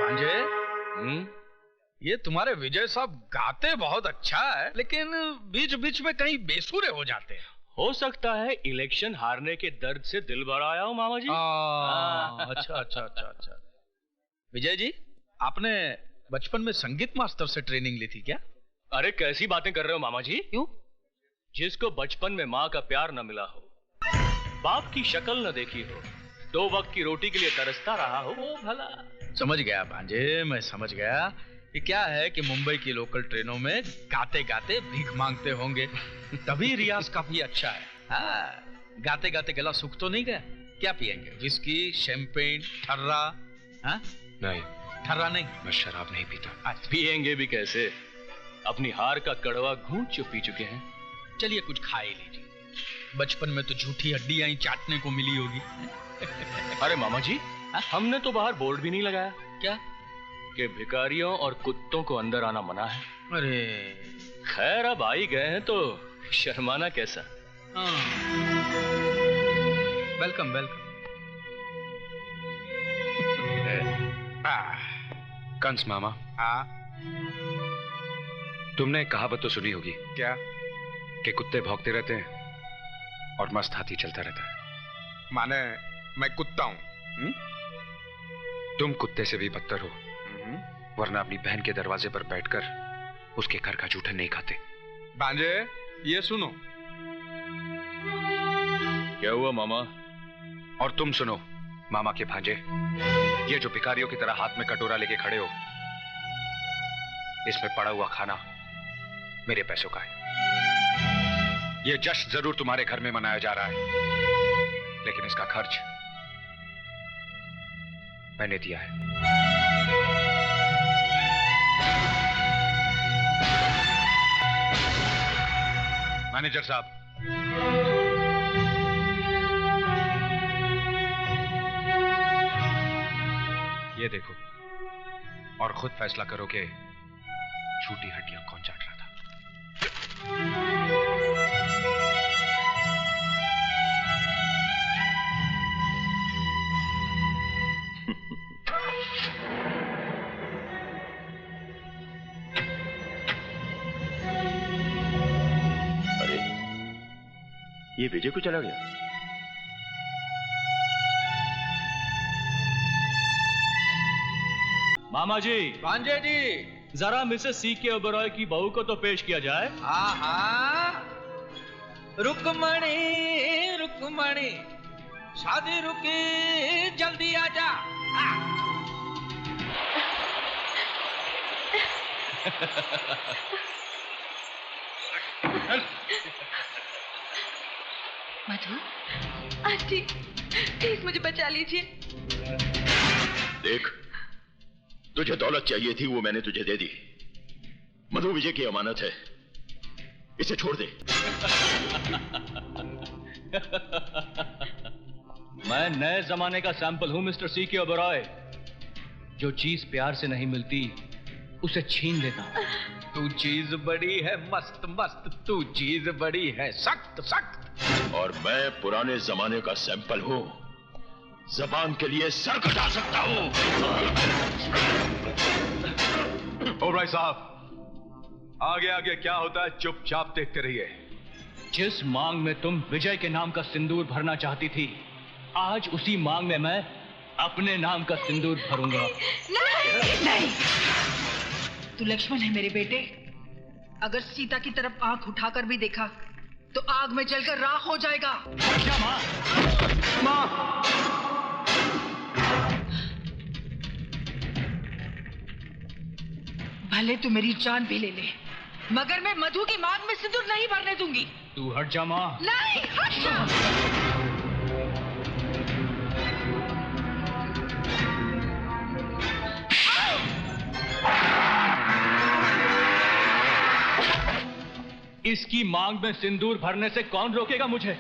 भांजे, ये तुम्हारे विजय साहब गाते बहुत अच्छा है, लेकिन बीच बीच में कहीं बेसुरे हो जाते हैं। हो सकता है इलेक्शन हारने के दर्द से दिल भर आया हो मामा जी। अच्छा अच्छा अच्छा अच्छा। विजय जी, आपने बचपन में संगीत मास्टर से ट्रेनिंग ली थी क्या? अरे कैसी बातें कर रहे हो मामा जी? क्यों? जिसको बचपन में माँ का प्यार न मिला हो, बाप की शक्ल न देखी हो, 2 वक्त की रोटी के लिए तरसता रहा हो, वो भला। समझ गया भांजे, मैं समझ गया कि क्या है कि मुंबई की लोकल ट्रेनों में गाते गाते भीख मांगते होंगे, तभी रियाज काफी अच्छा है। हाँ, गाते गाते गला सूख तो नहीं गया? क्या पिएंगे? विस्की, शैंपेन, ठर्रा? हाँ? नहीं, ठर्रा नहीं। मैं शराब नहीं पीता। पिएंगे भी कैसे? अपनी हार का कड़वा घूंट जो पी चुके हैं। चलिए कुछ खा ही लीजिए, बचपन में तो झूठी हड्डियां ही चाटने को मिली होगी। अरे मामा जी, हमने तो बाहर बोर्ड भी नहीं लगाया। क्या? कि भिखारियों और कुत्तों को अंदर आना मना है। अरे खैर, अब आ ही गए हैं तो शर्माना कैसा। Welcome welcome. कंस मामा, तुमने कहावत तो सुनी होगी। क्या? कि कुत्ते भौंकते रहते हैं और मस्त हाथी चलता रहता है। माने मैं कुत्ता हूं? तुम कुत्ते से भी बदतर हो, वरना अपनी बहन के दरवाजे पर बैठकर उसके घर का जूठन नहीं खाते। भांजे, ये सुनो। क्या हुआ मामा? और तुम सुनो मामा के भांजे, ये जो भिखारियों की तरह हाथ में कटोरा लेके खड़े हो, इसमें पड़ा हुआ खाना मेरे पैसों का है। ये जश्न जरूर तुम्हारे घर में मनाया जा रहा है, लेकिन इसका खर्च मैंने दिया है। मैनेजर साहब, ये देखो और खुद फैसला करो कि झूठी हड्डियां कौन चाट रहा था। अरे, ये विजय को चला गया। मामा जी, भांजे जी, जरा मिसेस C.K. ओबेरॉय की बहू को तो पेश किया जाए। रुकमणी रुकमणी, शादी रुकी, जल्दी आजा। मधु, आंटी, प्लीज मुझे बचा लीजिए। देख, तुझे दौलत चाहिए थी, वो मैंने तुझे दे दी। मधु विजय की अमानत है, इसे छोड़ दे। मैं नए जमाने का सैंपल हूं मिस्टर C.K. ओबेरॉय। जो चीज प्यार से नहीं मिलती उसे छीन लेता हूं। तू चीज बड़ी है मस्त मस्त, तू चीज बड़ी है सख्त सख्त। और मैं पुराने जमाने का सैंपल हूं, जबान के लिए सर कटा सकता हूं। ओबेरॉय साहब, आगे आगे क्या होता है चुपचाप देखते रहिए। जिस मांग में तुम विजय के नाम का सिंदूर भरना चाहती थी, आज उसी मांग में मैं अपने नाम का सिंदूर भरूंगा। नहीं, नहीं। तू लक्ष्मण है मेरे बेटे। अगर सीता की तरफ आंख उठाकर भी देखा तो आग में जलकर राख हो जाएगा। क्या माँ? माँ! भले तू मेरी जान भी ले ले, मगर मैं मधु की मांग में सिंदूर नहीं भरने दूंगी। तू हट जा माँ। नहीं, हट जा। इसकी मांग में सिंदूर भरने से कौन रोकेगा मुझे?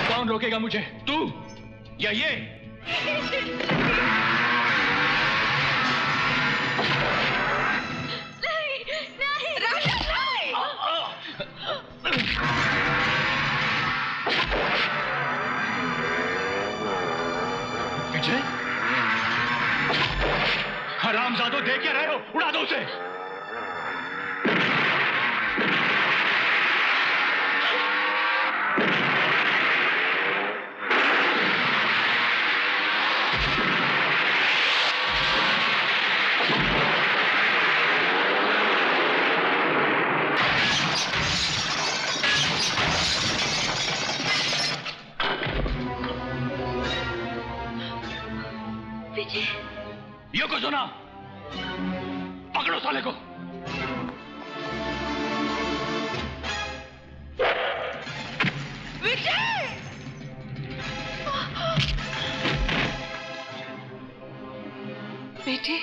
कौन रोकेगा मुझे? तू या ये? नहीं, नहीं, राजा, नहीं। विजय, हरामजादों, देख क्या रहे हो? उड़ा दो उसे। विजय, ये को सुना, पकड़ो साले को। विजय! बेटे,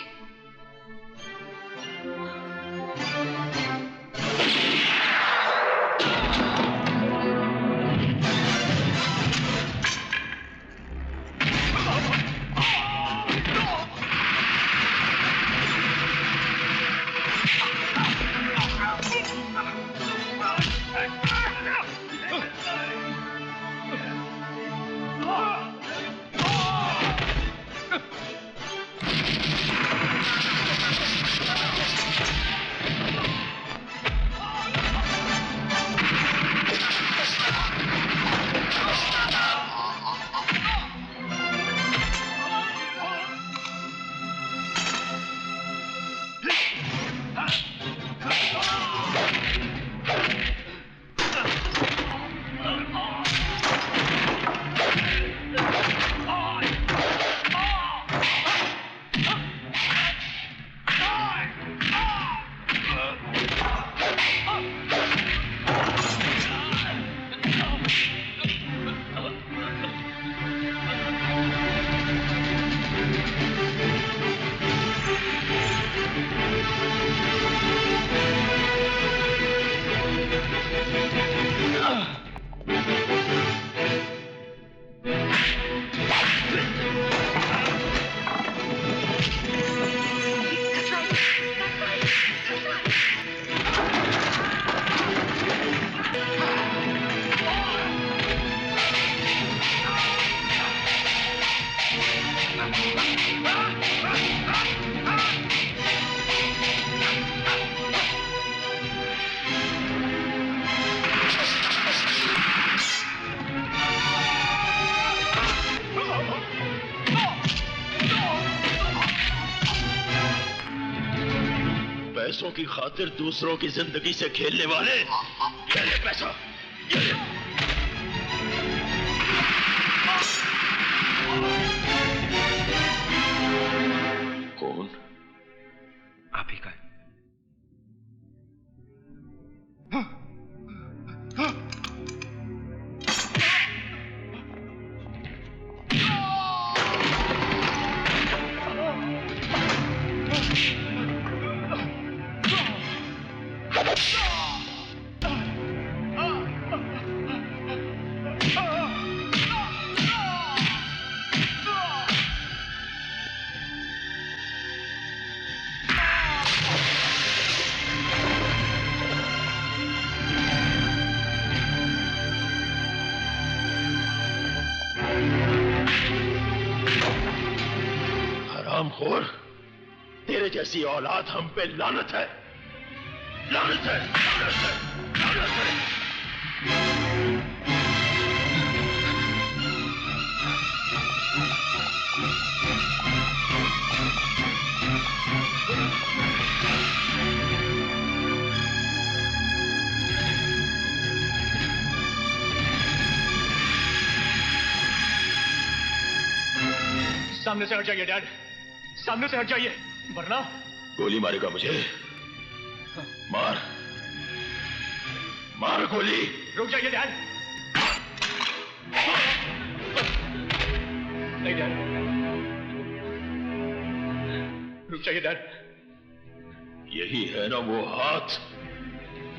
पैसों की खातिर दूसरों की जिंदगी से खेलने वाले, ये ले पैसा, ये ले। कौन? आप ही का है। हरामखोर, तेरे जैसी औलाद हम पे लानत है, लानत है, लानत है, लानत है। सामने से हट जाइए डैड, सामने से हट जाइए, वरना गोली मारेगा मुझे? मार, मार गोली। रुक जाइए डैड। नहीं डैड, रुक जाइए डैड। यही है ना वो हाथ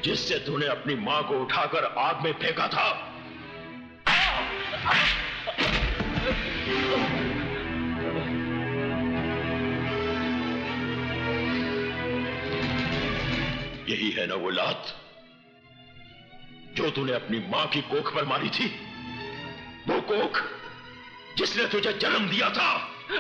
जिससे तूने अपनी मां को उठाकर आग में फेंका था? यही है ना वो लात जो तूने अपनी मां की कोख पर मारी थी? वो कोख जिसने तुझे जन्म दिया था। डैड,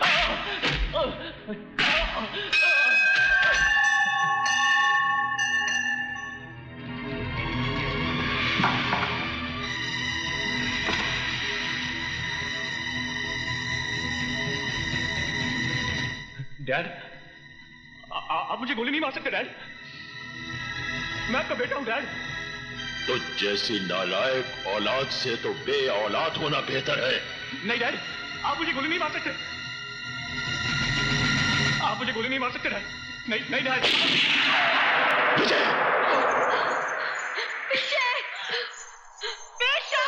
आप मुझे गोली नहीं मार सकते डैड। मैं आपका बेटा हूं डैड। तो जैसी नालायक औलाद से तो बे औलाद होना बेहतर है। नहीं डैड, आप मुझे गोली नहीं मार सकते। आप मुझे गोली नहीं मार सकते डैड। नहीं नहीं डैड। विजय, विजय, बेटा,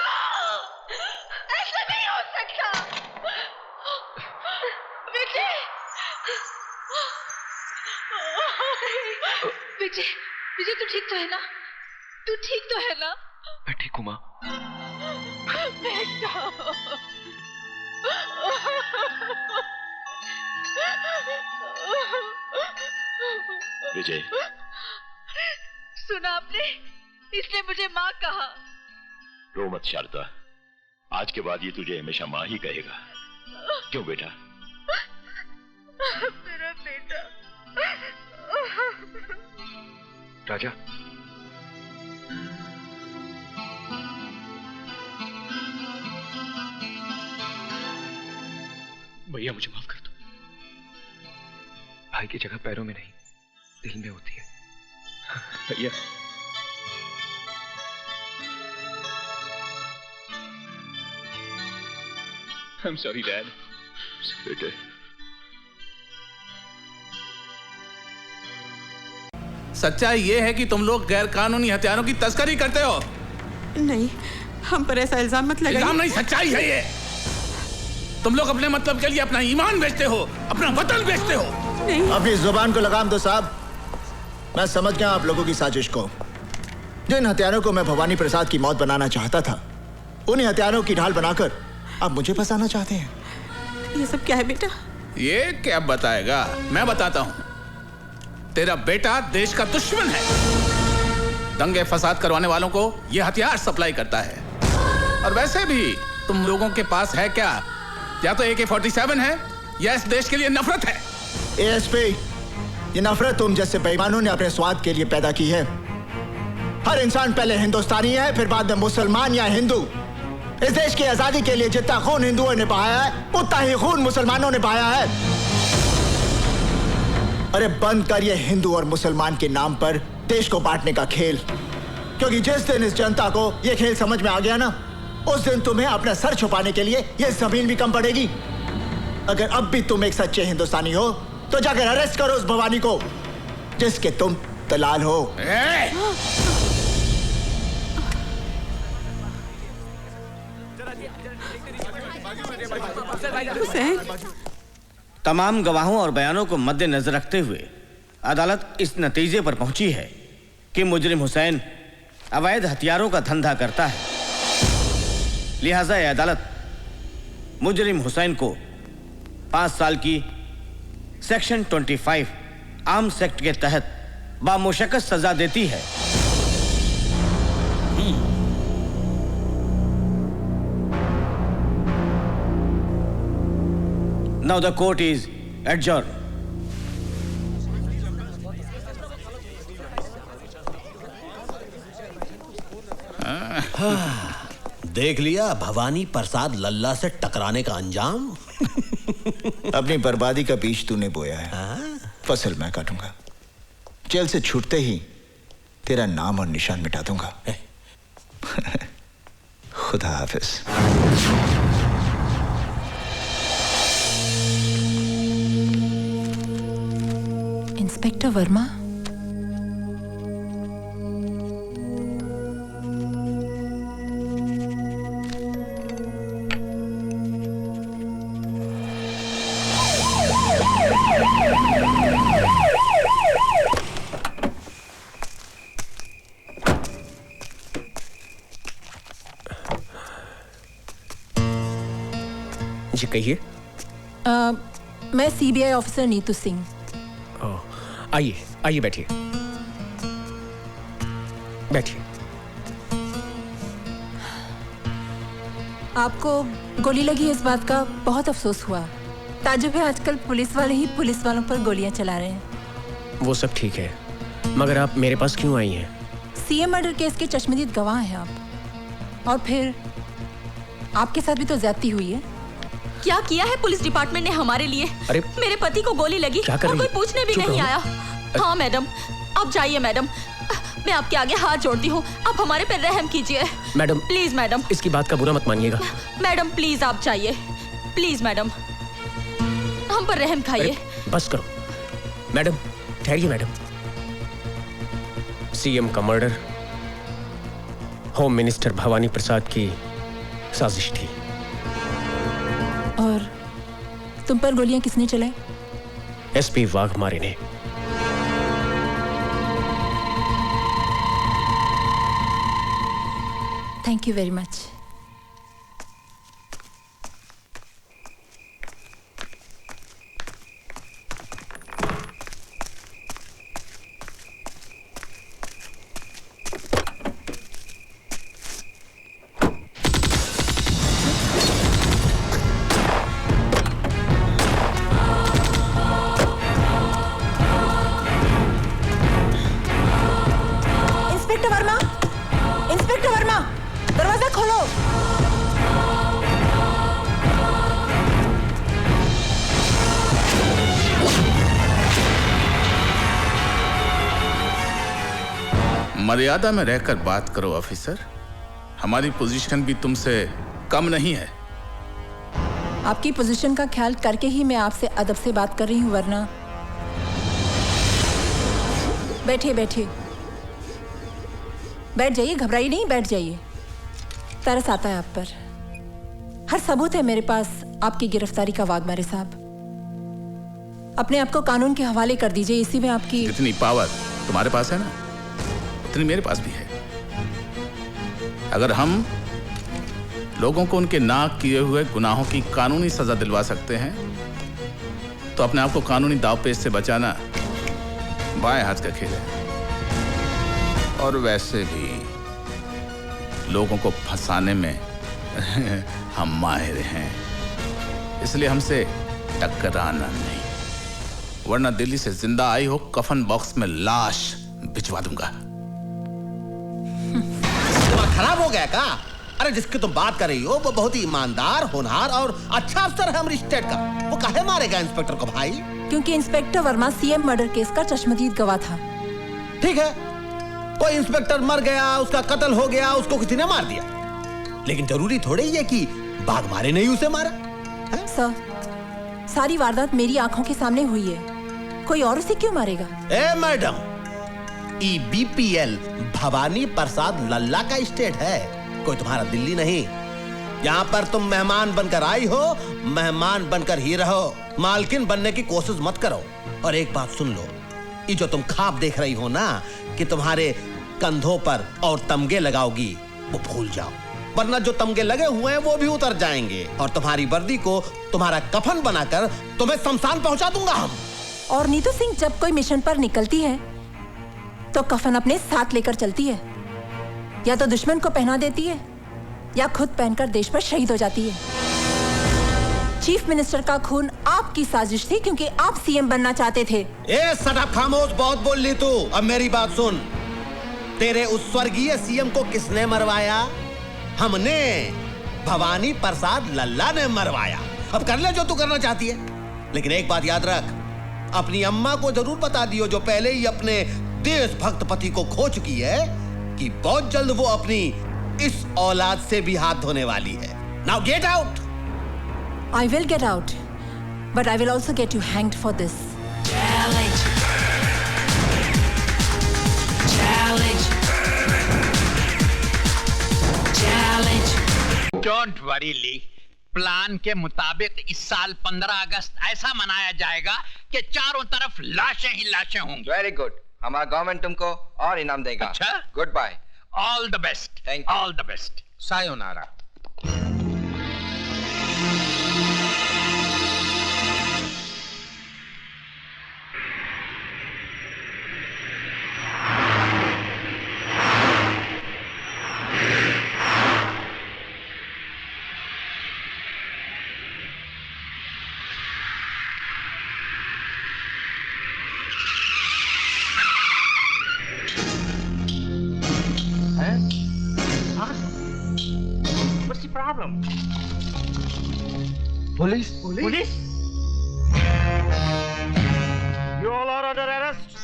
ऐसा नहीं हो सकता। विजय, विजय, विजय तू ठीक तो है ना? तू ठीक तो है ना? मैं ठीक हूं मां। बेटा, विजय, सुना आपने? इसने मुझे माँ कहा। रो मत शारदा, आज के बाद ये तुझे हमेशा माँ ही कहेगा। क्यों बेटा? मेरा बेटा। राजा, भैया मुझे माफ कर दो। भाई की जगह पैरों में नहीं, दिल में होती है। भैया, I'm sorry, Dad. बेटे, सच्चाई ये है कि तुम लोग गैर कानूनी हथियारों की तस्करी करते हो। नहीं, हम पर ऐसा इल्जाम मत लगाइए। इल्जाम नहीं, सच्चाई है ये। तुम लोग अपने मतलब के लिए अपना ईमान बेचते हो, अपना वतन बेचते हो। नहीं, अपनी जुबान को लगाम दो साहब। मैं समझ गया आप लोगों की साजिश को। जिन हथियारों को मैं भवानी प्रसाद की मौत बनाना चाहता था, उन्हीं हथियारों की ढाल बनाकर आप मुझे फंसाना चाहते हैं। ये सब क्या है बेटा? ये क्या बताएगा, मैं बताता हूं। तेरा बेटा देश का दुश्मन है। दंगे फसाद करवाने वालों को ये हथियार सप्लाई करता है। और वैसे भी तुम लोगों के पास है क्या? या तो AK-47 है या इस देश के लिए नफरत है। ASP, ये नफरत तुम जैसे बेईमानों ने अपने स्वाद के लिए पैदा की है। हर इंसान पहले हिंदुस्तानी है, फिर बाद में मुसलमान या हिंदू। इस देश की आजादी के लिए जितना खून हिंदुओं ने बहाया है, उतना ही खून मुसलमानों ने बहाया है। अरे बंद कर ये हिंदू और मुसलमान के नाम पर देश को बांटने का खेल। क्योंकि जिस दिन इस जनता को ये खेल समझ में आ गया ना, उस दिन तुम्हें अपना सर छुपाने के लिए ये जमीन भी कम पड़ेगी। अगर अब भी तुम एक सच्चे हिंदुस्तानी हो तो जाकर अरेस्ट करो उस भवानी को जिसके तुम दलाल हो। तमाम गवाहों और बयानों को मद्देनजर रखते हुए अदालत इस नतीजे पर पहुंची है कि मुजरिम हुसैन अवैध हथियारों का धंधा करता है। लिहाजा यह अदालत मुजरिम हुसैन को 5 साल की सेक्शन 25 आर्म्स एक्ट के तहत बामुशक्कत सजा देती है। Now the court is adjourned. देख लिया भवानी प्रसाद लल्ला से टकराने का अंजाम। अपनी बर्बादी का बीज तूने बोया है, फसल मैं काटूंगा। जेल से छूटते ही तेरा नाम और निशान मिटा दूंगा। खुदा हाफिज। इंस्पेक्टर वर्मा, जी कहिए। मैं CBI ऑफिसर नीतू सिंह। आइए आइए, बैठिए बैठिए। आपको गोली लगी इस बात का बहुत अफसोस हुआ, ताजुब है, आजकल पुलिस वाले ही पुलिस वालों पर गोलियां चला रहे हैं। वो सब ठीक है, मगर आप मेरे पास क्यों आई हैं? सीएम मर्डर केस के चश्मदीद गवाह हैं आप, और फिर आपके साथ भी तो ज्यादती हुई है। क्या किया है पुलिस डिपार्टमेंट ने हमारे लिए? अरे मेरे पति को गोली लगी और कोई पूछने भी नहीं आया। हाँ मैडम, आप जाइए मैडम, मैं आपके आगे हाथ जोड़ती हूँ, आप हमारे पे रहम कीजिए मैडम। प्लीज मैडम, इसकी बात का बुरा मत मानिएगा। मैडम प्लीज आप जाइए, प्लीज मैडम, हम पर रहम खाइए। बस करो मैडम, ठहरिए मैडम। सीएम का मर्डर होम मिनिस्टर भवानी प्रसाद की साजिश थी। और तुम पर गोलियां किसने चलाई? एसपी वाघमारे ने। Thank you very much. Inspector Verma, दरवाजा खोलो। मर्यादा में रहकर बात करो ऑफिसर, हमारी पोजीशन भी तुमसे कम नहीं है। आपकी पोजीशन का ख्याल करके ही मैं आपसे अदब से बात कर रही हूँ, वरना। बैठिए बैठिए, बैठ जाइए, घबराइए नहीं, बैठ जाइए। तरस आता है आप पर। हर सबूत है मेरे पास आपकी गिरफ्तारी का, वाघमारे साहब। अपने आप को कानून के हवाले कर दीजिए, इसी में आपकी जितनी पावर तुम्हारे पास है ना, उतनी मेरे पास भी है। अगर हम लोगों को उनके नाक किए हुए गुनाहों की कानूनी सजा दिलवा सकते हैं, तो अपने आप को कानूनी दावपेच से बचाना बाएं हाथ का खेल है। और वैसे भी लोगों को फंसाने में हम माहिर हैं, इसलिए हमसे टकराना नहीं, वरना दिल्ली से जिंदा आई हो कफन बॉक्स में लाश भिजवा दूंगा। खराब हो गया का? अरे जिसकी तुम बात कर रही हो वो बहुत ही ईमानदार, होनहार और अच्छा अफसर है हमारी स्टेट का। वो काहे मारेगा इंस्पेक्टर को भाई? क्योंकि inspector Verma CM murder case का चश्मदीद गवाह था। ठीक है, कोई इंस्पेक्टर मर गया, उसका कत्ल हो गया, उसको किसी ने मार दिया, लेकिन जरूरी थोड़ी है कि वाघमारे ने ही उसे मारा। सर, सारी वारदात मेरी आंखों के सामने हुई है, कोई और उसे क्यों मारेगा? ए मैडम, EBPL भवानी प्रसाद लल्ला का स्टेट है, कोई तुम्हारा दिल्ली नहीं। यहाँ पर तुम मेहमान बनकर आई हो, मेहमान बनकर ही रहो, मालकिन बनने की कोशिश मत करो। और एक बात सुन लो, ये जो तुम ख्वाब देख रही हो ना कि तुम्हारे कंधों पर और तमगे लगाओगी, वो भूल जाओ, वरना जो तमगे लगे हुए हैं वो भी उतर जाएंगे और तुम्हारी वर्दी को तुम्हारा कफन बनाकर तुम्हें शमशान पहुंचा दूंगा हम। और नीतू सिंह जब कोई मिशन पर निकलती है तो कफन अपने साथ लेकर चलती है, या तो दुश्मन को पहना देती है या खुद पहनकर देश पर शहीद हो जाती है। चीफ मिनिस्टर का खून आपकी साजिश थी, क्योंकि आप सीएम बनना चाहते थे। ए सटअप, खामोश, बहुत बोल ली तू। अब मेरी बात सुन, तेरे उस स्वर्गीय सीएम को किसने मरवाया? हमने, भवानी प्रसाद लल्ला ने मरवाया। अब कर ले जो तू करना चाहती है, लेकिन एक बात याद रख, अपनी अम्मा को जरूर बता दियो, जो पहले ही अपने देशभक्त पति को खो चुकी है, कि बहुत जल्द वो अपनी इस औलाद से भी हाथ धोने वाली है। Now get out. I will get out, but I will also get you hanged for this. Challenge. Challenge. Challenge. Don't worry, Lee. Plan के मुताबिक इस साल 15 अगस्त ऐसा मनाया जाएगा कि चारों तरफ लाशें ही लाशें होंगी। वेरी गुड, हमारा गवर्नमेंट तुमको और इनाम देगा। अच्छा, good bye. All the best. Thank you. All the best. सायोनारा। problem? Police? Police? You all are under arrest.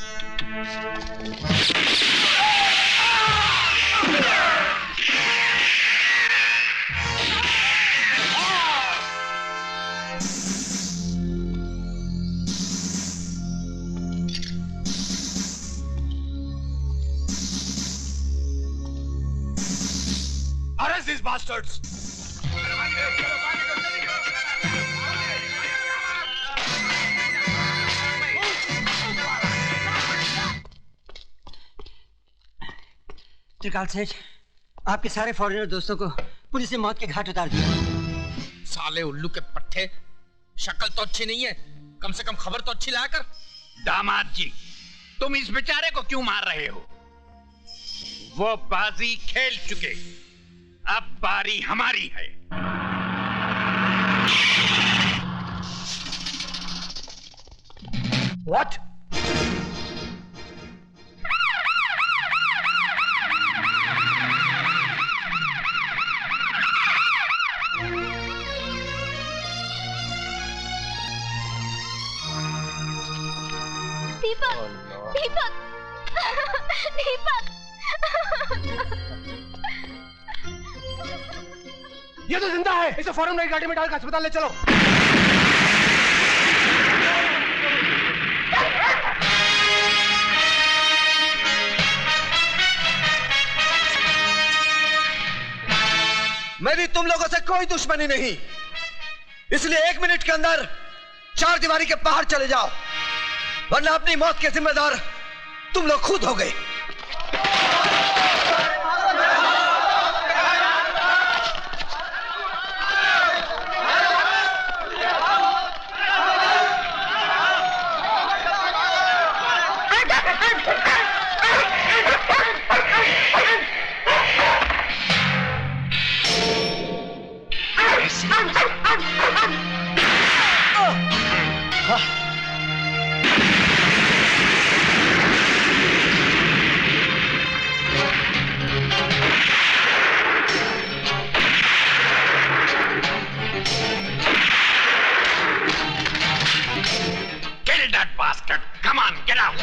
Arrest these bastards! त्रिकाल सेठ, आपके सारे फॉरेनर दोस्तों को पुलिस ने मौत के घाट उतार दिया। साले उल्लू के पट्टे, शक्ल तो अच्छी नहीं है, कम से कम खबर तो अच्छी लाया कर। दामाद जी, तुम इस बेचारे को क्यों मार रहे हो? वो बाजी खेल चुके, अब बारी हमारी है। What? दीपक, दीपक, दीपक। ये तो जिंदा है, इसे फौरन नई गाड़ी में डालकर अस्पताल ले चलो। मेरी तुम लोगों से कोई दुश्मनी नहीं, इसलिए 1 मिनट के अंदर 4 दीवारी के बाहर चले जाओ, वरना अपनी मौत के जिम्मेदार तुम लोग खुद हो गए। Kill that bastard! Come on, get out!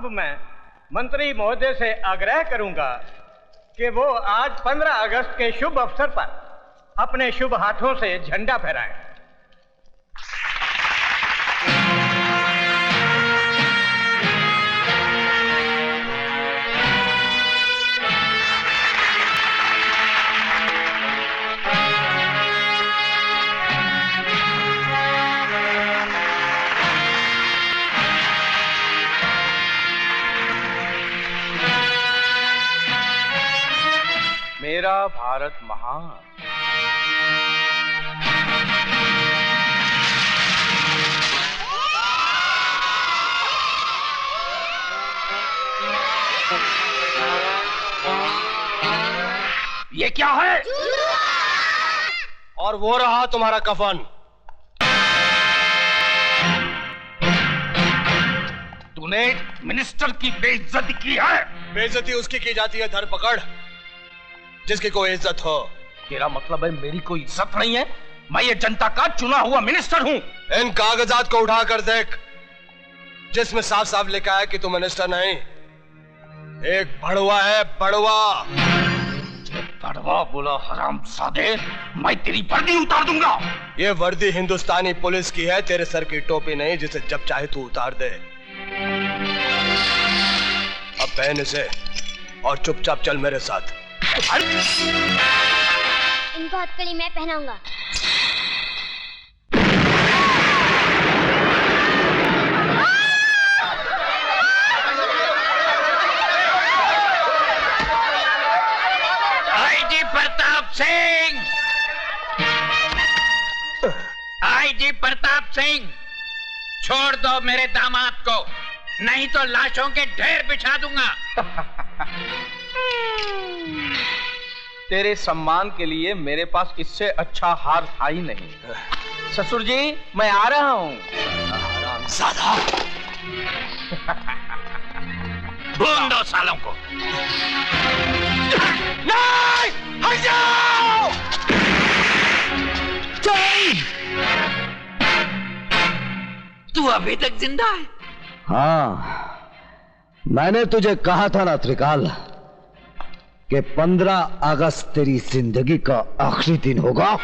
अब मैं मंत्री महोदय से आग्रह करूंगा कि वो आज 15 अगस्त के शुभ अवसर पर अपने शुभ हाथों से झंडा फहराएं। मेरा भारत महान। ये क्या है? और वो रहा तुम्हारा कफन। तूने मिनिस्टर की बेइज्जती की है। बेइज्जती उसकी की जाती है धरपकड़ जिसकी कोई इज्जत हो। तेरा मतलब है मेरी कोई इज्जत नहीं है? मैं ये जनता का चुना हुआ मिनिस्टर हूँ। इन कागजात को उठाकर देख जिसमें साफ साफ लिखा है कि तू मिनिस्टर नहीं, एक भड़वा है, भड़वा। भड़वा बोला हरामजादे, मैं तेरी वर्दी उतार दूंगा। ये वर्दी हिंदुस्तानी पुलिस की है, तेरे सर की टोपी नहीं जिसे जब चाहे तू उतार दे। अब पहन इसे और चुपचाप चल मेरे साथ। इनको हथकड़ी मैं पहनाऊंगा। आईजी प्रताप सिंह, आईजी प्रताप सिंह, छोड़ दो मेरे दामाद को, नहीं तो लाशों के ढेर बिछा दूंगा। तेरे सम्मान के लिए मेरे पास इससे अच्छा हार था ही नहीं। ससुर जी मैं आ रहा हूँ। हरामजादा, भून दो सालों को। नहीं, हट जाओ। तू अभी तक जिंदा है? हाँ, मैंने तुझे कहा था ना त्रिकाल कि 15 अगस्त तेरी जिंदगी का आखिरी दिन होगा।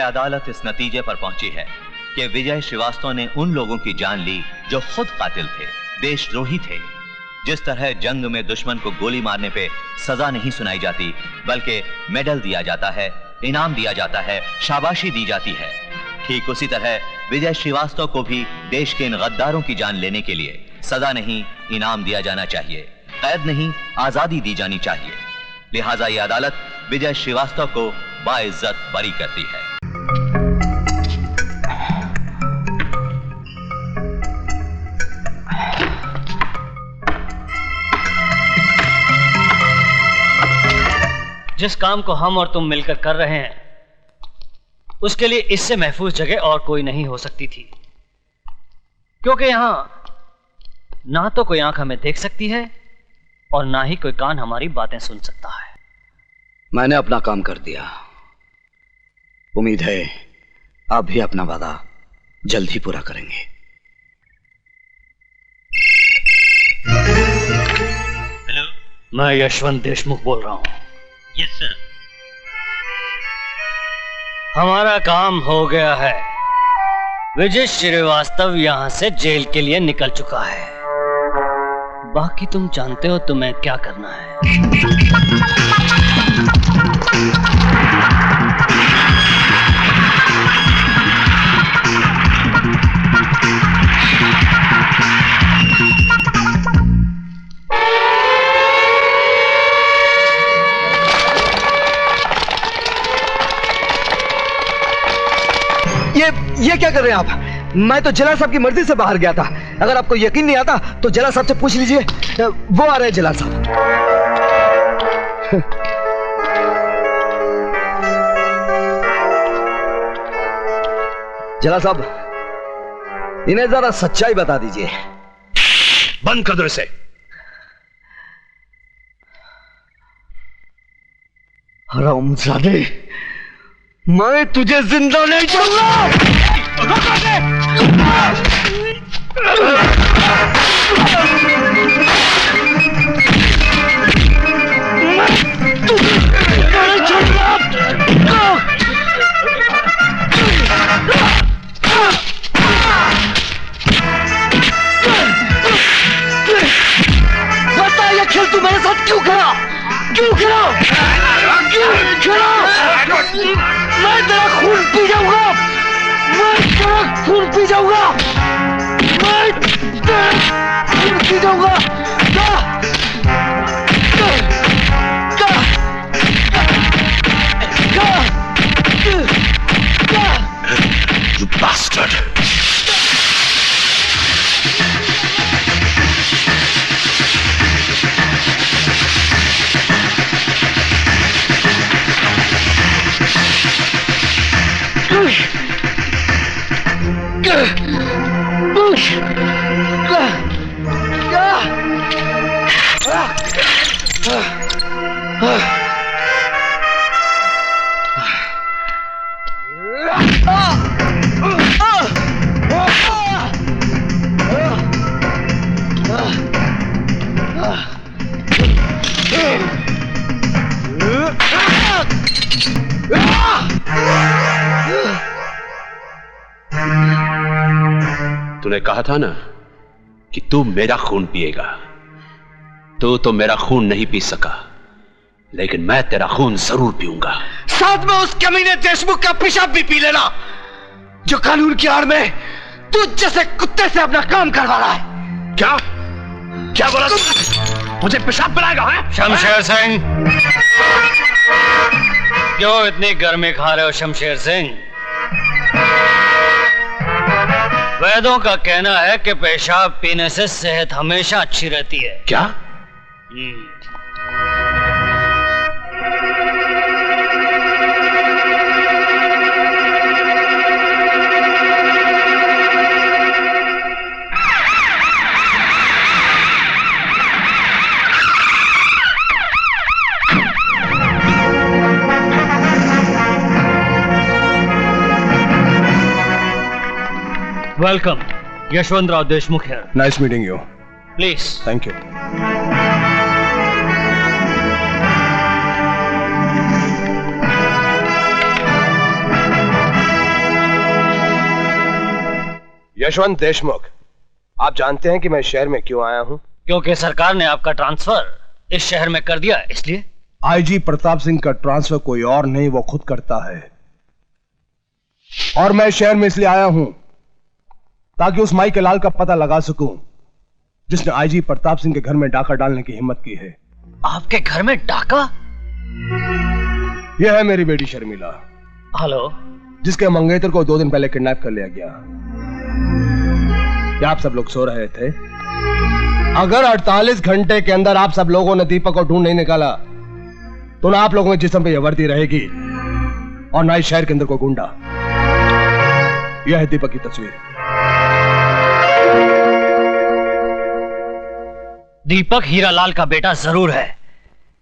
अदालत इस नतीजे पर पहुंची है कि विजय श्रीवास्तव ने उन लोगों की जान ली जो खुद कातिल थे, देशद्रोही थे। जिस तरह जंग में दुश्मन को गोली मारने पे सजा नहीं सुनाई जाती, बल्कि मेडल दिया जाता है, इनाम दिया जाता है, शाबाशी दी जाती है, ठीक उसी तरह विजय श्रीवास्तव को भी देश के इन गद्दारों की जान लेने के लिए सजा नहीं, इनाम दिया जाना चाहिए, कैद नहीं, आजादी दी जानी चाहिए। लिहाजा ये अदालत विजय श्रीवास्तव को बाइज्जत बरी करती है। जिस काम को हम और तुम मिलकर कर रहे हैं, उसके लिए इससे महफूज जगह और कोई नहीं हो सकती थी, क्योंकि यहां ना तो कोई आंख हमें देख सकती है और ना ही कोई कान हमारी बातें सुन सकता है। मैंने अपना काम कर दिया। उम्मीद है आप भी अपना वादा जल्द ही पूरा करेंगे। हेलो, मैं यशवंत देशमुख बोल रहा हूं। Yes sir. हमारा काम हो गया है। विजय श्रीवास्तव यहां से जेल के लिए निकल चुका है। बाकी तुम जानते हो तुम्हें क्या करना है। ये क्या कर रहे हैं आप? मैं तो जलाल साहब की मर्जी से बाहर गया था। अगर आपको यकीन नहीं आता तो जलाल साहब से पूछ लीजिए, वो आ रहे हैं जलाल साहब। जलाल साहब, इन्हें जरा सच्चाई बता दीजिए। बंद कर दो इसे। हरामजादे, मैं तुझे जिंदा नहीं छोड़ूंगा। बता, ये खेल तू मेरे साथ क्यों खेला? क्यों खेला? क्यों खेला? मैं तेरा खून पी जाऊंगा। मैं तेरा खून पी जाऊंगा। मैं तेरा खून पी जाऊंगा। You bastard! तूने कहा था ना कि तू मेरा खून पिएगा। तू तो मेरा खून नहीं पी सका, लेकिन मैं तेरा खून जरूर पीऊंगा। साथ में उस कमीने देशमुख का पेशाब भी पी लेना, जो कानून की आड़ में तू जैसे कुत्ते से अपना काम करवा रहा है। क्या क्या बोला? मुझे पेशाब पिलाएगा? शमशेर सिंह, क्यों इतनी गर्मी खा रहे हो शमशेर सिंह? वैद्यों का कहना है कि पेशाब पीने से सेहत हमेशा अच्छी रहती है। क्या? Welcome, Yashwant Rao Deshmukh here. Nice meeting you. Please. Thank you. Yashwant Deshmukh, आप जानते हैं कि मैं शहर में क्यों आया हूं? क्योंकि सरकार ने आपका ट्रांसफर इस शहर में कर दिया, इसलिए। आईजी प्रताप सिंह का ट्रांसफर कोई और नहीं, वो खुद करता है। और मैं शहर में इसलिए आया हूं ताकि उस माई के लाल का पता लगा सकूं जिसने आईजी प्रताप सिंह के घर में डाका डालने की हिम्मत की है। आपके घर में डाका? यह है मेरी बेटी शर्मिला। हेलो। जिसके मंगेतर को 2 दिन पहले किडनैप कर लिया गया। क्या आप सब लोग सो रहे थे? अगर 48 घंटे के अंदर आप सब लोगों ने दीपक को ढूंढ नहीं निकाला तो ना आप लोगों के जिस्म पे यह वर्दी रहेगी और ना ही शहर के अंदर कोई गुंडा। यह है दीपक की तस्वीर। दीपक हीरालाल का बेटा जरूर है,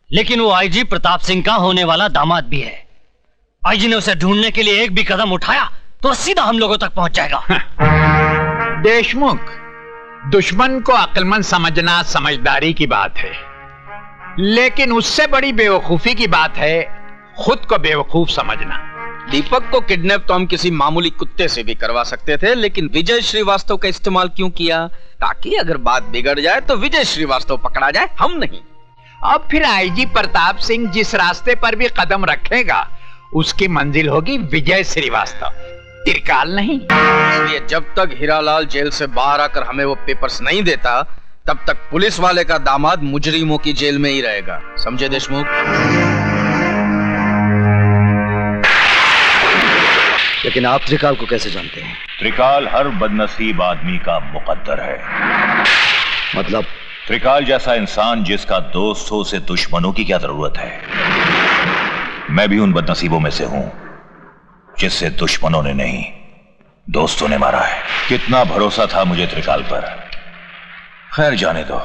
लेकिन वो आईजी प्रताप सिंह का होने वाला दामाद भी है। आईजी ने उसे ढूंढने के लिए एक भी कदम उठाया तो सीधा हम लोगों तक पहुंच जाएगा। देशमुख, दुश्मन को अक्लमंद समझना समझदारी की बात है, लेकिन उससे बड़ी बेवकूफी की बात है खुद को बेवकूफ समझना। दीपक को किडनैप तो हम किसी मामूली कुत्ते से भी करवा सकते थे, लेकिन विजय श्रीवास्तव का इस्तेमाल क्यों किया? ताकि अगर बात बिगड़ जाए तो विजय श्रीवास्तव पकड़ा जाए, हम नहीं। अब फिर आईजी प्रताप सिंह जिस रास्ते पर भी कदम रखेगा उसकी मंजिल होगी विजय श्रीवास्तव, त्रिकाल नहीं। इसलिए जब तक हीरालाल जेल से बाहर आकर हमें वो पेपर्स नहीं देता तब तक पुलिस वाले का दामाद मुजरिमों की जेल में ही रहेगा, समझे देशमुख? लेकिन आप त्रिकाल को कैसे जानते हैं? त्रिकाल हर बदनसीब आदमी का मुकद्दर है। मतलब? त्रिकाल जैसा इंसान जिसका दोस्त हो उसे दुश्मनों की क्या जरूरत है। मैं भी उन बदनसीबों में से हूं जिससे दुश्मनों ने नहीं दोस्तों ने मारा है। कितना भरोसा था मुझे त्रिकाल पर। खैर जाने दो।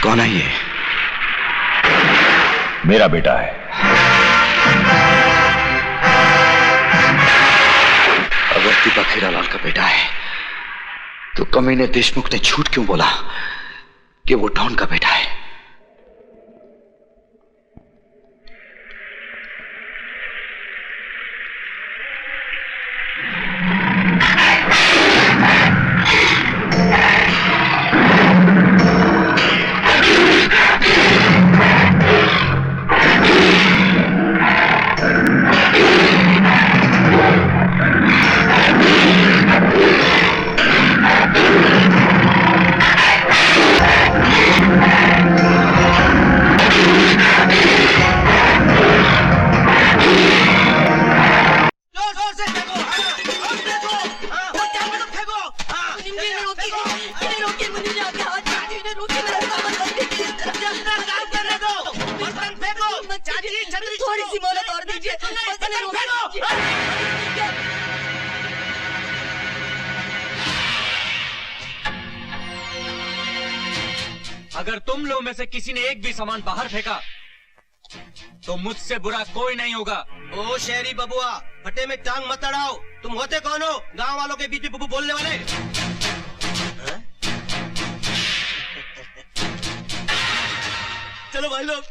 कौन है ये? मेरा बेटा है। अगर दीपक हीरालाल का बेटा है तो कमीने देशमुख ने झूठ क्यों बोला कि वो डॉन का बेटा है? अगर तुम लोग में से किसी ने एक भी सामान बाहर फेंका तो मुझसे बुरा कोई नहीं होगा। ओ शहरी बबुआ, फटे में टांग मत अड़ाओ। तुम होते कौन हो गांव वालों के बीच में बुबू बोलने वाले? चलो भाई लोग।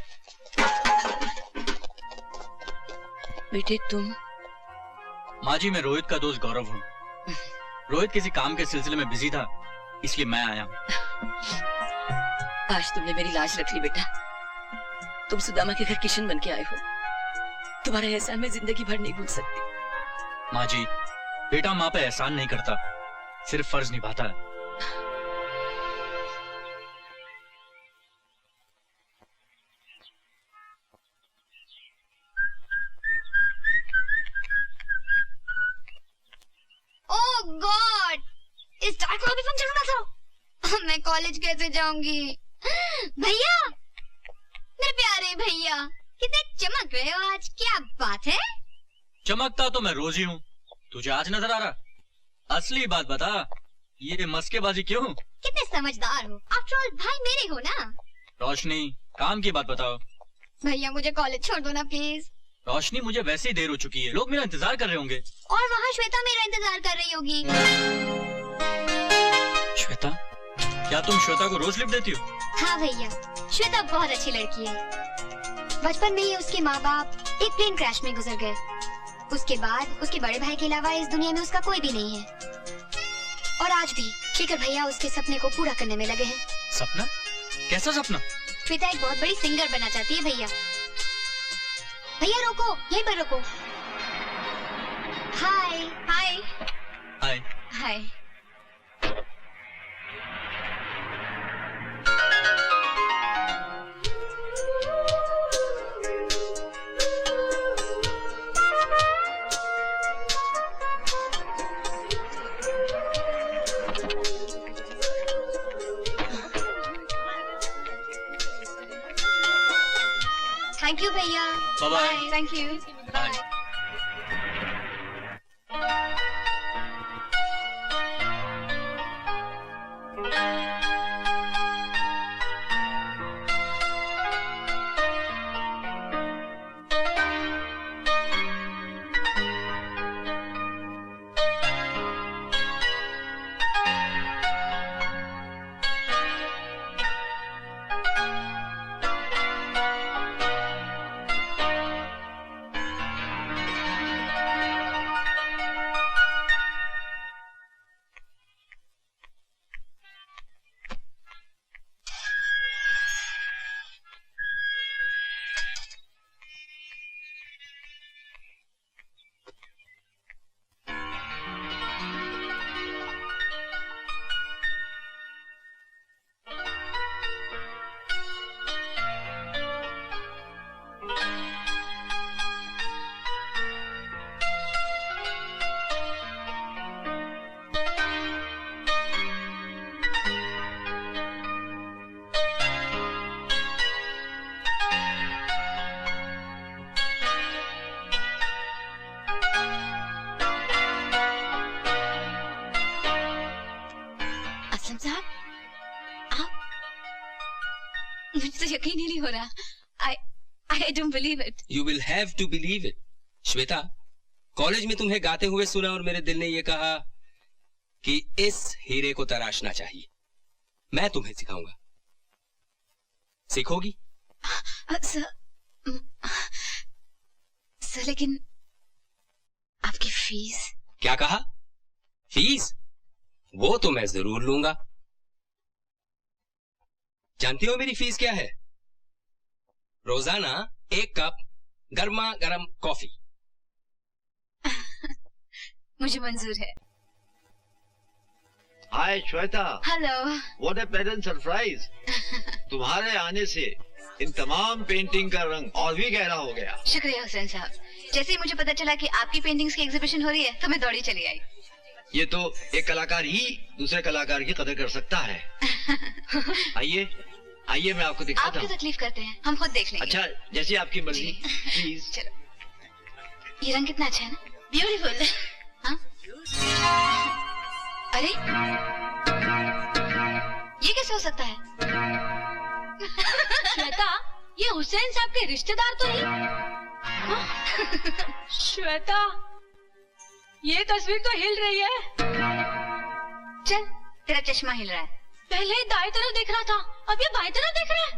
बेटे तुम? माँ जी, मैं रोहित का दोस्त गौरव हूँ। रोहित किसी काम के सिलसिले में बिजी था, इसलिए मैं आया हूँ। आज तुमने मेरी लाज रख ली बेटा। तुम सुदामा के घर किशन बन के आए हो। तुम्हारा एहसान मैं जिंदगी भर नहीं भूल सकती। माँ जी, बेटा माँ पे एहसान नहीं करता, सिर्फ फर्ज निभाता है। ओह गॉड, इस टायर को अभी पंचर होना था। मैं कॉलेज कैसे जाऊंगी? भैया, मेरे प्यारे भैया, कितने चमक रहे हो आज, क्या बात है? चमकता तो मैं रोज ही हूँ, तुझे आज नजर आ रहा? असली बात बता, ये मस्केबाजी क्यों? कितने समझदार हो, आफ्टर ऑल भाई मेरे हो ना। रोशनी, काम की बात बताओ। भैया मुझे कॉलेज छोड़ दो ना प्लीज। रोशनी, मुझे वैसे ही देर हो चुकी है, लोग मेरा इंतजार कर रहे होंगे। और वहाँ श्वेता मेरा इंतजार कर रही होगी। श्वेता? क्या तुम श्वेता को रोज लिफ्ट देती हो? हाँ भैया, श्वेता बहुत अच्छी लड़की है। बचपन में ही उसके माँ बाप एक प्लेन क्रैश में गुजर गए। उसके बाद उसके बड़े भाई के अलावा इस दुनिया में उसका कोई भी नहीं है। और आज भी शेखर भैया उसके सपने को पूरा करने में लगे हैं। सपना? कैसा सपना? श्वेता एक बहुत बड़ी सिंगर बनना चाहती है भैया। भैया रोको, यहीं पर रोको। हाय हाय हाय हाय। थैंक यू भैया। बाय। Thank you. बाय। यकीन ही नहीं हो रहा। I don't believe it. You will have to believe it. Shweta, college में तुम्हें गाते हुए सुना और मेरे दिल ने यह कहा कि इस हीरे को तराशना चाहिए। मैं तुम्हें सिखाऊंगा। सीखोगी? सर लेकिन आपकी फीस? क्या कहा? फीस? वो तो मैं जरूर लूंगा। जानती हो मेरी फीस क्या है? रोजाना 1 कप गर्मा गर्म कॉफी। मुझे मंजूर है। Hi Shweta. Hello. What a pleasant surprise. तुम्हारे आने से इन तमाम पेंटिंग का रंग और भी गहरा हो गया। शुक्रिया हुसैन साहब। जैसे ही मुझे पता चला कि आपकी पेंटिंग्स की एग्जीबिशन हो रही है तो मैं दौड़ी चली आई। ये तो एक कलाकार ही दूसरे कलाकार की कदर कर सकता है। आइए आइए मैं आपको दिखाता हूँ। आप क्यों तकलीफ करते हैं, हम खुद देख लेंगे। अच्छा जैसी आपकी मर्जी। प्लीज। चलो। ये रंग कितना अच्छा है ना? ब्यूटीफुल। हाँ? अरे ये कैसे हो सकता है? श्वेता, ये हुसैन साहब के रिश्तेदार तो नहीं? श्वेता, ये तस्वीर तो हिल रही है। चल, तेरा चश्मा हिल रहा है। पहले दाएं तरफ देख रहा था, अब ये बाएं तरफ देख रहा है।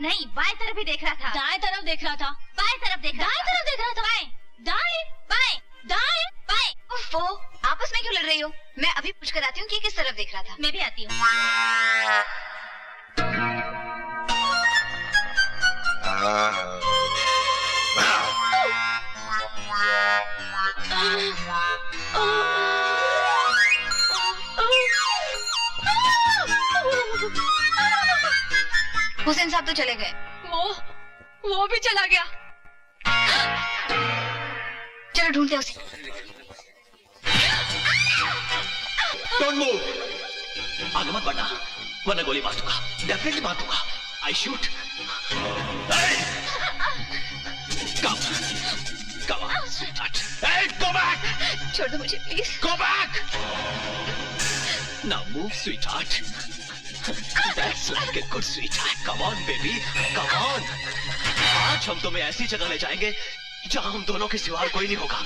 नहीं, बाएं तरफ ही देख रहा था। दाएं तरफ देख रहा था। बाएं तरफ देख रहा था। दाएं तरफ देख रहा था। बाएं, दाएं, बाएं, दाएं, बाएं। ओफो, आपस में क्यों लड़ रही हो? मैं अभी पूछ कर आती हूँ कि किस तरफ देख रहा था। मैं भी आती हूँ। हुसैन साहब तो चले गए। वो भी चला गया। चलो ढूंढते उसे। Don't move. आगे मत बढ़ना वरना गोली मार दूंगा। डेफिनेटली मार दूंगा। I shoot. Come on, sweetheart. Hey, go back! छोड़ दो मुझे please. Go back! Now move, sweetheart. That's like a good sweetheart. Come on, baby. Come on. आज हम तुम्हें ऐसी जगह ले जाएंगे जहाँ हम दोनों के सिवा कोई नहीं होगा।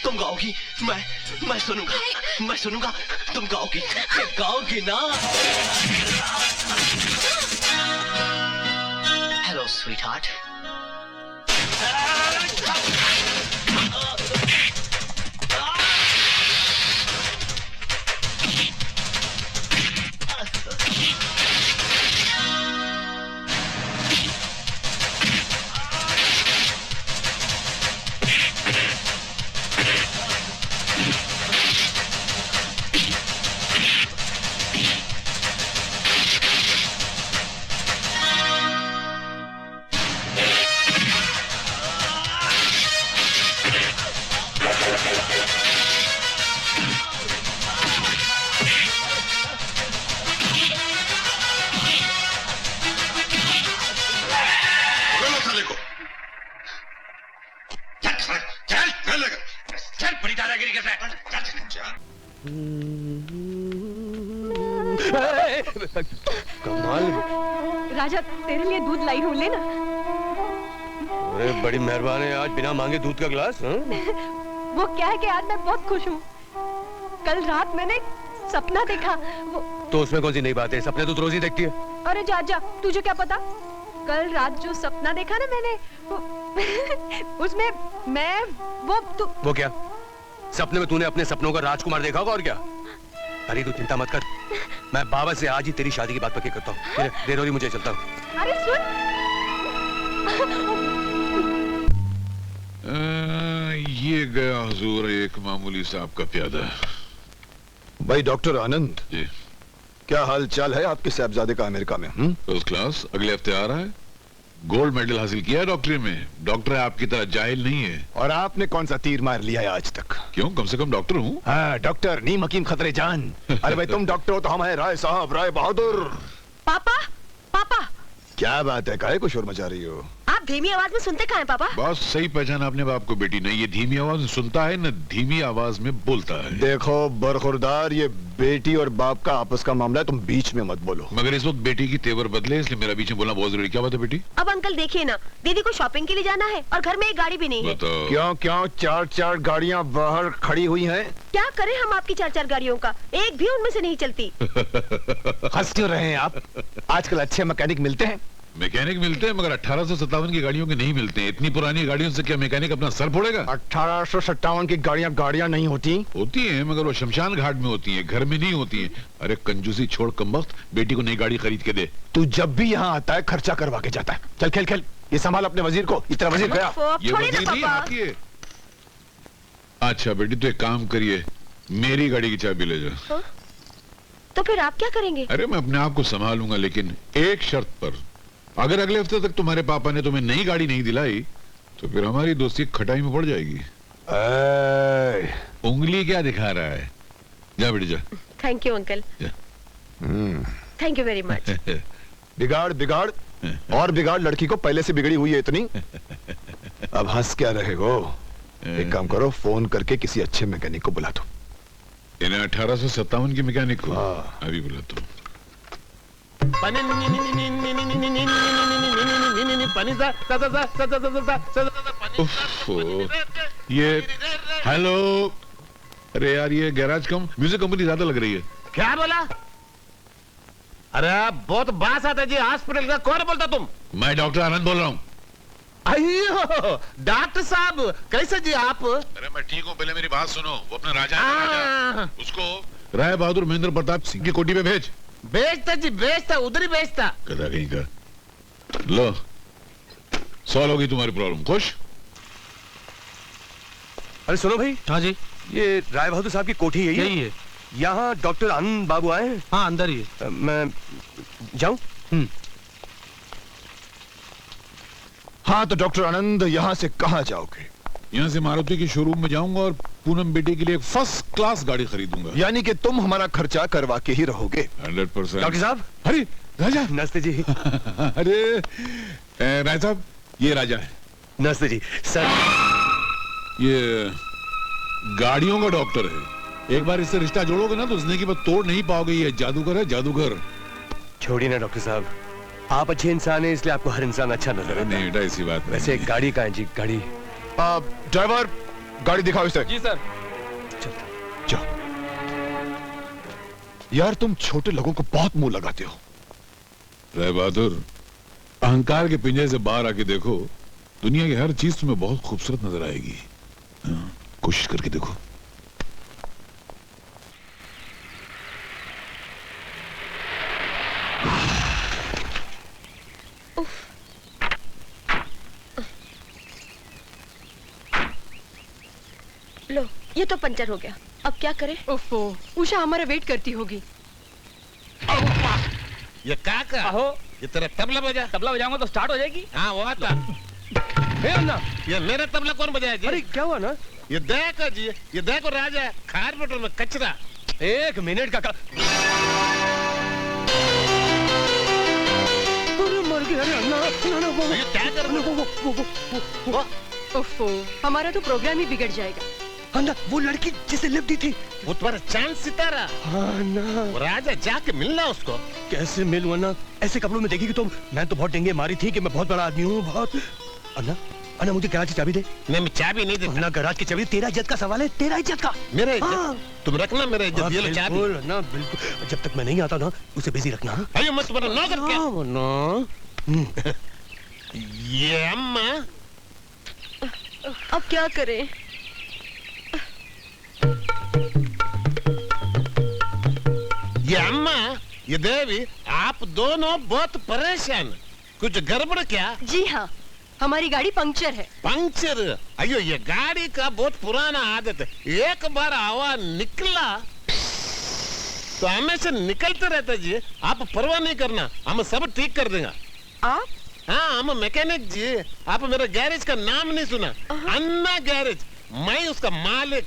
तुम गाओगी, मैं सुनूंगा। मैं सुनूंगा, तुम गाओगी। गाओगी ना? Hello, sweetheart. कमाल। राजा तेरे लिए दूध लाई हूँ, लेना। अरे बड़ी मेहरबान है, आज बिना मांगे दूध का गिलास। वो क्या है कि आज मैं बहुत खुश हूँ। कल रात मैंने सपना देखा। तो उसमें कौन सी नई बात है? सपने तो रोज ही देखती है। अरे जा, तुझे क्या पता? कल रात जो सपना देखा ना मैंने, उसमें मैं वो क्या? सपने में तूने अपने सपनों का राजकुमार देखा होगा और क्या? अरे तू चिंता मत कर, मैं बाबा से आज ही तेरी शादी की बात पक्की करता हूँ। देर हो रही, मुझे चलता हूँ। अरे सुन। ये गया हुजूर एक मामूली साहब का प्यादा। भाई डॉक्टर आनंद जी, क्या हाल चाल है आपके साहबजादे का अमेरिका में? फर्स्ट क्लास, अगले हफ्ते आ रहा है। गोल्ड मेडल हासिल किया है डॉक्टरी में। डॉक्टर आपकी तरह जाहिल नहीं है। और आपने कौन सा तीर मार लिया है आज तक? क्यों, कम से कम डॉक्टर हूँ। हाँ डॉक्टर, नीम हकीम खतरे जान। अरे भाई तुम डॉक्टर हो तो हम हैं राय साहब, राय बहादुर। पापा, पापा। क्या बात है, काहे को शोर मचा रही हो? आप धीमी आवाज में सुनते कहाँ हैं पापा? बस सही पहचाना आपने बाप को बेटी। नहीं, ये धीमी आवाज में सुनता है, न धीमी आवाज में बोलता है। देखो बरखुरदार, ये बेटी और बाप का आपस का मामला है, तुम बीच में मत बोलो। मगर इस वक्त बेटी की तेवर बदले, इसलिए मेरा बीच में बोलना बहुत जरूरी। क्या बात है बेटी? अब अंकल देखिए ना, दीदी को शॉपिंग के लिए जाना है और घर में एक गाड़ी भी नहीं है। क्यों क्यों, चार गाड़ियाँ बाहर खड़ी हुई हैं। क्या करें हम आपकी 4 गाड़ियों का? एक भी उनमें से नहीं चलती। हंस क्यों रहे हैं आप? आजकल अच्छे मैकेनिक मिलते हैं। मैकेनिक मिलते हैं, मगर 1857 की गाड़ियों के नहीं मिलते हैं। इतनी पुरानी गाड़ियों से क्या मैकेनिक अपना सर फोड़ेगा? 1857 की गाड़ियां नहीं होती हैं, मगर वो शमशान घाट में होती हैं, घर में नहीं होती हैं। अरे कंजूसी छोड़ कमबख्त, बेटी को नई गाड़ी खरीद के दे। तू जब भी यहाँ आता है खर्चा करवा के जाता है। चल खेल खेल, ये संभाल अपने वजीर को। इतना वजीर गया, ये वजीर नहीं आपकी है। अच्छा बेटी, तो एक काम करिए, मेरी गाड़ी की चाबी ले जाओ। तो फिर आप क्या करेंगे? अरे मैं अपने आप को संभालूंगा, लेकिन एक शर्त पर। अगर अगले हफ्ते तक तुम्हारे पापा ने तुम्हें नई गाड़ी नहीं दिलाई तो फिर हमारी दोस्ती खटाई में पड़ जाएगी। उंगली क्या दिखा रहा है? जा बेटी जा। Thank you uncle. Thank you very much. बिगाड़ बिगाड़ और बिगाड़, लड़की को पहले से बिगड़ी हुई है इतनी। अब हंस क्या रहे हो? एक काम करो, फोन करके किसी अच्छे मैकेनिक को बुला दो। इन्हें 1857 की मैकेनिक को? अभी बुलाता हूँ। ये हेलो, अरे यार ये गैराज कम म्यूजिक कंपनी ज्यादा लग रही है। क्या बोला? अरे बहुत बास आता है जी हॉस्पिटल का। कौन बोलता तुम? मैं डॉक्टर आनंद बोल रहा हूँ। अयो डॉक्टर साहब, कैसे जी आप? अरे मैं ठीक हूँ, पहले मेरी बात सुनो। वो अपना राजा उसको राय बहादुर महेंद्र प्रताप सिंह की कोठी पे भेज। बेचता जी, बेचता, उधर ही बेचता। कदा कहीं का। लो, सॉल्व होगी तुम्हारी प्रॉब्लम। खुश? अरे सुनो भाई। हाँ जी। ये राय बहादुर साहब की कोठी यही है। यहाँ डॉक्टर आनंद बाबू आए हैं? हाँ अंदर ही है। मैं जाऊं? हाँ तो डॉक्टर आनंद, यहाँ से कहाँ जाओगे? यहाँ से मारुति के शोरूम में जाऊंगा और पूनम बेटी के लिए फर्स्ट क्लास गाड़ी खरीदूंगा। यानी कि तुम हमारा खर्चा करवा के ही रहोगे? 100%। डॉक्टर साहब। अरे राजा। नमस्ते जी। अरे राय साहब, ये राजा है। नमस्ते जी। सर ये गाड़ियों का डॉक्टर है। एक बार इससे रिश्ता जोड़ोगे ना तो उसने की बात तोड़ नहीं पाओगे। ये जादूगर है, जादूगर। छोड़िए ना डॉक्टर साहब, आप अच्छे इंसान हैं, इसलिए आपको हर इंसान अच्छा नजर आता है। नहीं बेटा, ऐसी बात नहीं। वैसे गाड़ी का है जी, गाड़ी। ड्राइवर, गाड़ी दिखाओ इसे। जी सर। जाओ। यार तुम छोटे लोगों को बहुत मुंह लगाते हो। राय बहादुर, अहंकार के पिंजरे से बाहर आके देखो, दुनिया की हर चीज तुम्हें बहुत खूबसूरत नजर आएगी। कोशिश करके देखो। ये तो पंचर हो गया, अब क्या करें? ओफो, उषा हमारा वेट करती होगी। ये काका आहो, ये तेरा तबला बजा। तबला बजाऊंगा तो स्टार्ट हो जाएगी। हाँ वो आता। अन्ना, ये मेरा तबला कौन बजाया जी? अरे क्या हुआ ना? ये देखो जी, ये देखो राजा खारपेटर में कचरा। एक मिनट काका। मर गया। अरे अन्ना, ये क्या कर रहे हो? ओफो, हमारा तो प्रोग्राम ही बिगड़ जाएगा। अन्ना, वो लड़की जिसे लिफ्ट दी थी, वो तुम्हारा चांद सितारा। हाँ ना। वो राजा जाके मिलना उसको। कैसे मिलूं अन्ना? ऐसे कपड़ों में देखेगी तो मैं तो बहुत डेंगे मारी थी कि मैं बहुत बड़ा आदमी हूँ, बहुत। अन्ना, अन्ना मुझे गैराज की चाबी दे। नहीं, मैं चाबी नहीं देता। अन्ना, गैराज की चाबी तेरा इज्जत का सवाल है, तेरा इज्जत का। मेरा इज्जत? तुम रखना मेरा इज्जत। ये लो चाबी। बिल्कुल अन्ना, बिल्कुल। जब तक मैं नहीं आता ना, उसे बिजी रखना। अरे मैं तुम्हारा नौकर क्या? ये अम्मा। अब क्या करें? ये अम्मा, ये देवी, आप दोनों बहुत परेशान। कुछ गड़बड़ क्या? जी हाँ, हमारी गाड़ी पंक्चर है। पंक्चर? अयो, ये गाड़ी का बहुत पुराना आदत है। एक बार हवा निकला तो हमेशा निकलते रहता जी। आप परवाह नहीं करना, हम सब ठीक कर देंगे। आप? हाँ, हम मैकेनिक जी। आप मेरे गैरेज का नाम नहीं सुना? अन्ना गैरेज, मैं उसका मालिक।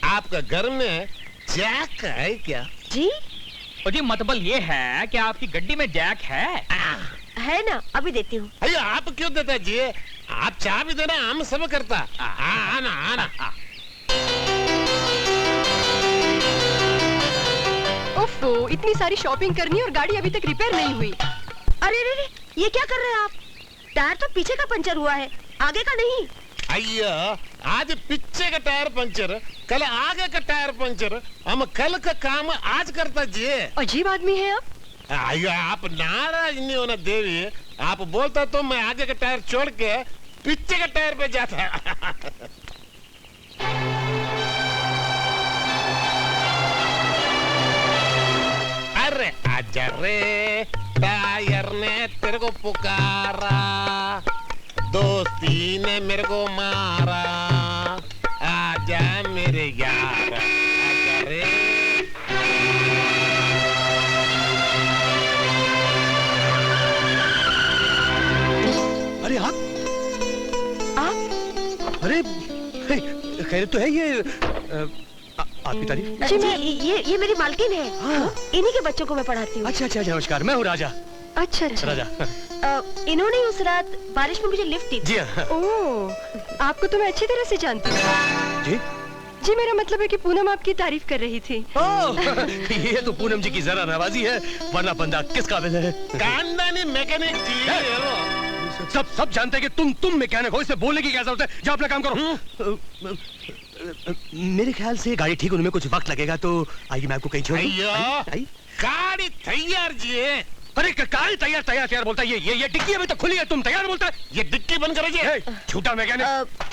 आपका घर में जैक है क्या? जी जी, मतलब ये है कि आपकी गड्डी में जैक है? है ना, अभी देती हूँ। अयो, आप क्यों देता जी? आप चाबी देना, हम सब करता। आना आना। ओफो, इतनी सारी शॉपिंग करनी और गाड़ी अभी तक रिपेयर नहीं हुई। अरे रे, ये क्या कर रहे हैं आप? टायर तो पीछे का पंचर हुआ है, आगे का नहीं। अయ్యో, आज पीछे का टायर पंचर, कल आगे का टायर पंचर। हम कल का काम आज करता जी। अजीब आदमी है आप। अయ్యో, आप नाराज नहीं होना देवी। आप बोलता तो मैं आगे का टायर छोड़ के पीछे का टायर पे जाता। अरे आजा रे, टायर ने तेरे को पुकारा, दोस्ती ने मेरे को मारा, आजा मेरे यार, आजा रे। अरे आप? अरे खैर तो है ये। आपकी तारीफ? जी, ये मेरी मालकिन है। इन्हीं के बच्चों को मैं पढ़ाती हूँ। अच्छा, नमस्कार, मैं हूँ राजा। अच्छा। राजा। इन्होंने उस रात बारिश में मुझे लिफ्ट दी थी। जी हाँ। ओह, आपको तो मैं अच्छी तरह से जानती हूँ। जी? जी, मेरा मतलब है कि पूनम आपकी तारीफ कर रही थी। ये तो पूनम जी की जरा नवाजी है, वरना बंदा किस काबिल है? खानदानी मैकेनिक जी। सब जानते हैं कि तुम मैकेनिक हो, इससे बोलने की क्या जरूरत है? जाओ अपना काम करो। मेरे ख्याल से गाड़ी ठीक होने में कुछ वक्त लगेगा, तो आइए मैं आपको कहीं छोड़ दूं। गाड़ी तैयार जी। अरे गाड़ी तैयार बोलता है। ये डिक्की अभी तक खुली है, तुम तैयार बोलता है? ये डिक्की बंद करिए। झूठा मैकेनिक।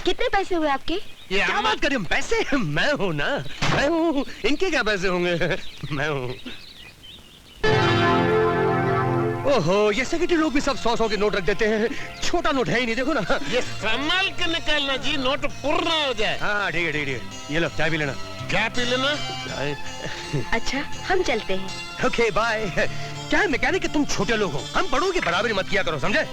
कितने पैसे हुए आपके? क्या बात करें, पैसे? मैं हूँ ना, मैं हूँ। इनके क्या पैसे होंगे? मैं हूँ। ओहो, ये सेक्रेटरी लोग भी सब 100 के नोट रख देते हैं। छोटा नोट है ही नहीं, देखो ना। ये संभाल के निकालना जी, नोट पूर्ण हो जाए। हाँ ठीक है। ये लो, चाय भी लेना। क्या पी लेना? अच्छा, हम चलते हैं। Okay bye. क्या है मैकेनिक कि तुम छोटे लोग हो, हम बड़ों की बराबरी मत किया करो, समझे?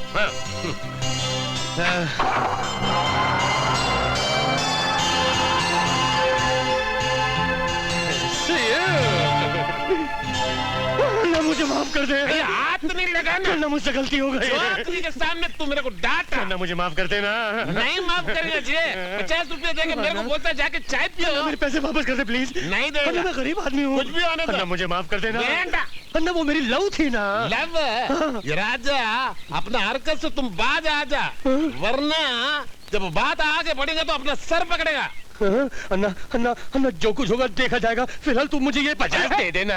ना मुझे माफ कर दे। हाथ नहीं लगाना। ना मुझसे गलती हो गई। आदमी के सामने तू मेरे को डांटा। ना मुझे माफ कर देना। नहीं माफ करेगा जी। 50 रुपए देके मेरे को बोलता जाके चाय पियो। मेरे पैसे वापस कर दे प्लीज। नहीं देगा। मैं गरीब आदमी हूँ। कुछ भी होने दो। मुझे माफ कर देना। बेटा, वो मेरी लव थी ना। लव? ये राजा, अपना हरकत से तुम बाज आ जा, वरना जब बात आगे बढ़ेगा तो अपना सर पकड़ेगा। अन्ना, जो कुछ होगा देखा जाएगा। फिलहाल तुम मुझे ये 50 दे देना।